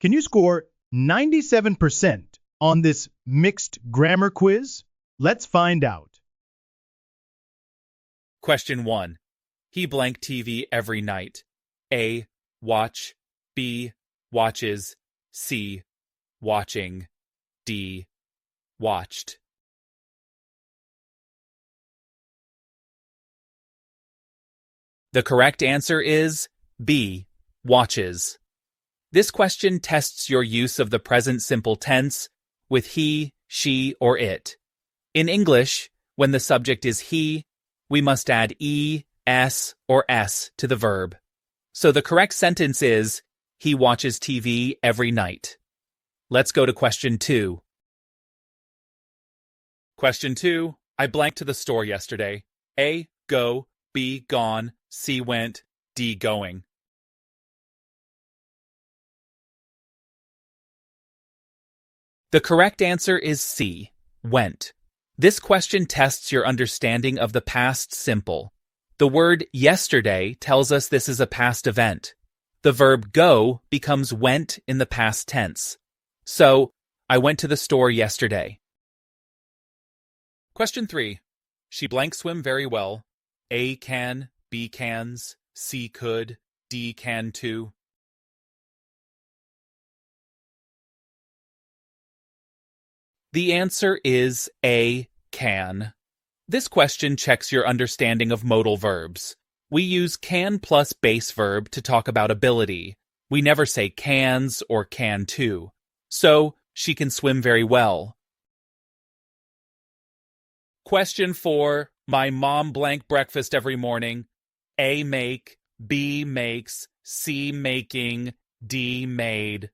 Can you score 97% on this mixed grammar quiz? Let's find out. Question 1. He blank TV every night. A. Watch. B. Watches. C. Watching. D. Watched. The correct answer is B. Watches. This question tests your use of the present simple tense with he, she, or it. In English, when the subject is he, we must add e, s, or s to the verb. So the correct sentence is, he watches TV every night. Let's go to question 2. Question 2. I blanked to the store yesterday. A. Go. B. Gone. C. Went. D. Going. The correct answer is C. Went. This question tests your understanding of the past simple. The word yesterday tells us this is a past event. The verb go becomes went in the past tense. So, I went to the store yesterday. Question 3. She blank swim very well. A can, B cans, C could, D can too. The answer is A, can. This question checks your understanding of modal verbs. We use can plus base verb to talk about ability. We never say cans or can too. So, she can swim very well. Question 4. My mom blank breakfast every morning. A make, B makes, C making, D made.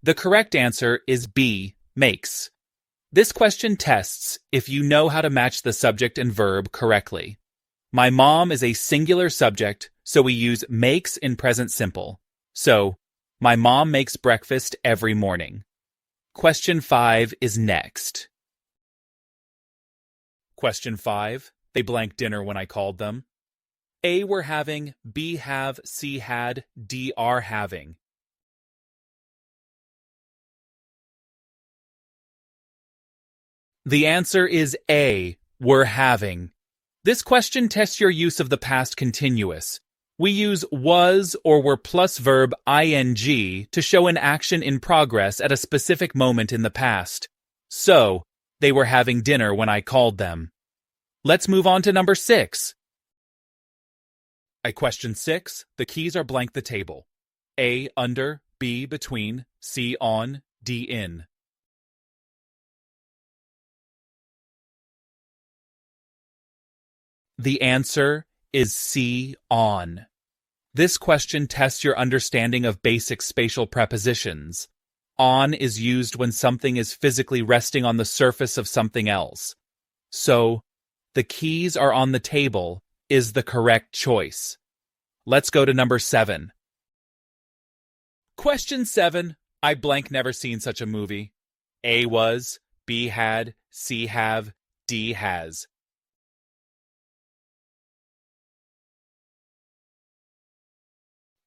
The correct answer is B, makes. This question tests if you know how to match the subject and verb correctly. My mom is a singular subject, so we use makes in present simple. So, my mom makes breakfast every morning. Question 5 is next. Question 5. They blank dinner when I called them. A were having, B have, C had, D are having. The answer is A, were having. This question tests your use of the past continuous. We use was or were plus verb ing to show an action in progress at a specific moment in the past. So, they were having dinner when I called them. Let's move on to number 6. At question 6, the keys are blank the table. A under, B between, C on, D in. The answer is C on. This question tests your understanding of basic spatial prepositions. On is used when something is physically resting on the surface of something else. So, the keys are on the table is the correct choice. Let's go to number 7. Question 7. I blank never seen such a movie. A was, B had, C have, D has.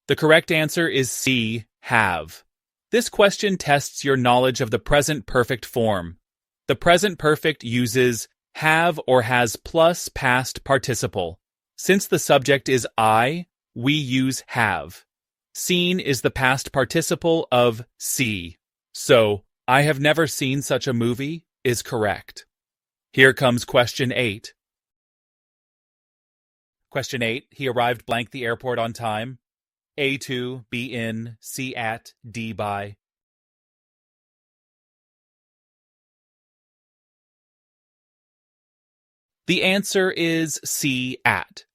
The correct answer is C, have. This question tests your knowledge of the present perfect form. The present perfect uses have or has plus past participle. Since the subject is I, we use have. Seen is the past participle of see. So, I have never seen such a movie is correct. Here comes question 8. Question 8. He arrived blank the airport on time. A to, B in, C at, D by. The answer is C at.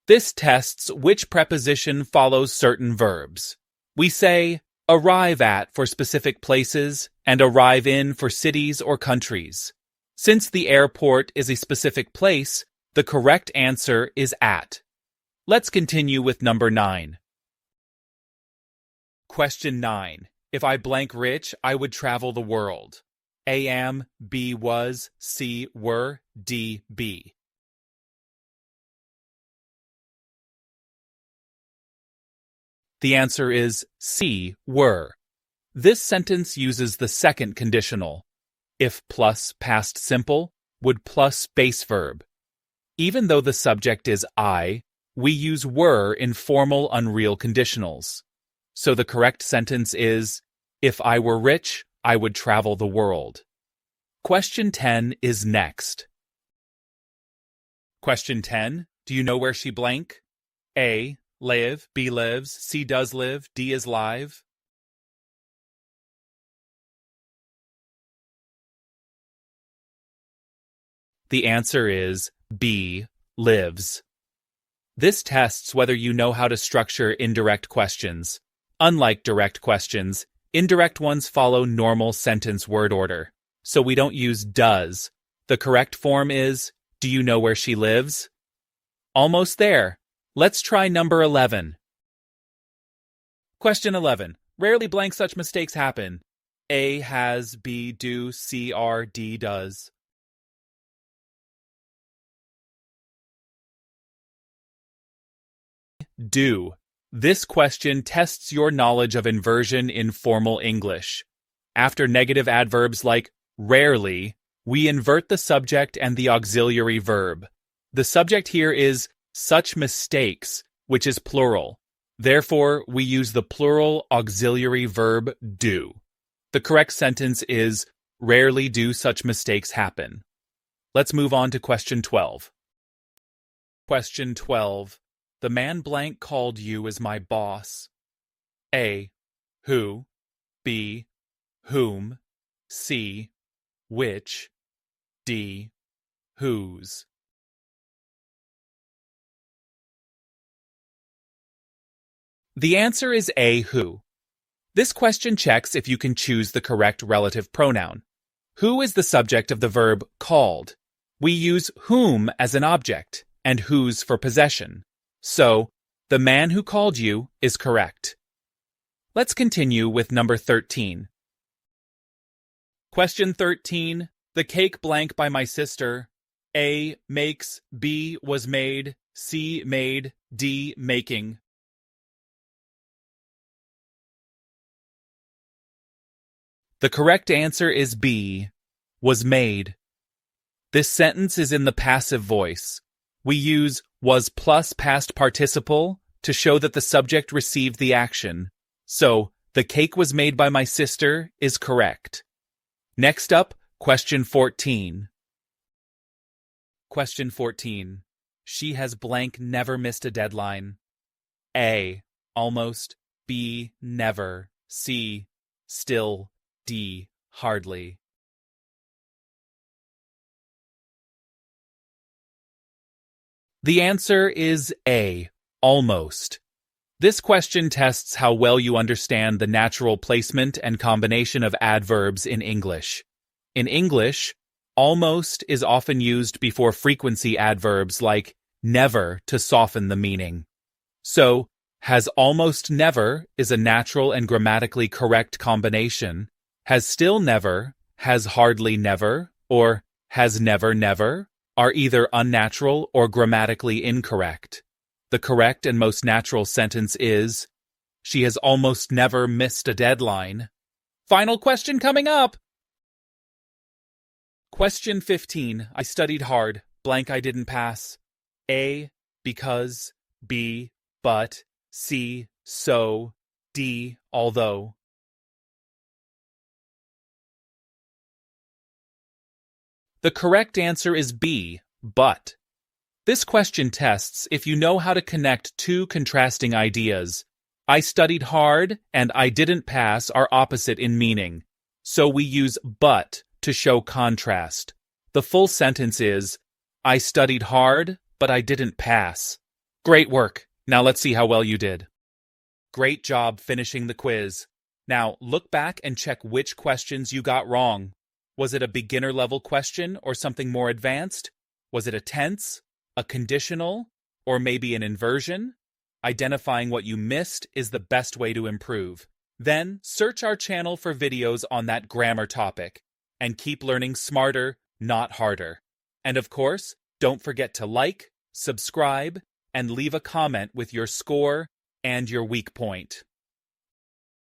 This tests which preposition follows certain verbs. We say arrive at for specific places and arrive in for cities or countries. Since the airport is a specific place, the correct answer is at. Let's continue with number 9. Question 9. If I blank rich, I would travel the world. A am, B was, C were, D be. The answer is C, were. This sentence uses the second conditional. If plus past simple would plus base verb. Even though the subject is I, we use were in formal unreal conditionals. So the correct sentence is, if I were rich, I would travel the world. Question 10 is next. Question 10. Do you know where she blank? A. Live. B. Lives. C. Does live. D. Is live. The answer is B. Lives. This tests whether you know how to structure indirect questions. Unlike direct questions, indirect ones follow normal sentence word order. So we don't use does. The correct form is, do you know where she lives? Almost there. Let's try number 11. Question 11. Rarely blank such mistakes happen. A. Has. B. Do. C. Are. D. Does. Do. This question tests your knowledge of inversion in formal English. After negative adverbs like rarely, we invert the subject and the auxiliary verb. The subject here is such mistakes, which is plural. Therefore, we use the plural auxiliary verb do. The correct sentence is, rarely do such mistakes happen. Let's move on to question 12. Question 12. The man blank called you as my boss. A. Who. B. Whom. C. Which. D. Whose. The answer is A. Who. This question checks if you can choose the correct relative pronoun. Who is the subject of the verb called? We use whom as an object and whose for possession. So, the man who called you is correct. Let's continue with number 13. Question 13. The cake blank by my sister. A. Makes. B. Was made. C. Made. D. Making. The correct answer is B. Was made. This sentence is in the passive voice. We use was plus past participle to show that the subject received the action. So, the cake was made by my sister is correct. Next up, question 14. Question 14. She has blank never missed a deadline. A. Almost. B. Never. C. Still. D. Hardly. The answer is A. Almost. This question tests how well you understand the natural placement and combination of adverbs in English. In English, almost is often used before frequency adverbs like never to soften the meaning. So, has almost never is a natural and grammatically correct combination. Has still never, has hardly never, or has never never are either unnatural or grammatically incorrect. The correct and most natural sentence is, she has almost never missed a deadline. Final question coming up! Question 15. I studied hard. Blank I didn't pass. A. Because. B. But. C. So. D. Although. The correct answer is B. But. This question tests if you know how to connect two contrasting ideas. I studied hard and I didn't pass are opposite in meaning. So we use but to show contrast. The full sentence is, I studied hard, but I didn't pass. Great work. Now let's see how well you did. Great job finishing the quiz. Now look back and check which questions you got wrong. Was it a beginner level question or something more advanced? Was it a tense, a conditional, or maybe an inversion? Identifying what you missed is the best way to improve. Then search our channel for videos on that grammar topic and keep learning smarter, not harder. And of course, don't forget to like, subscribe, and leave a comment with your score and your weak point.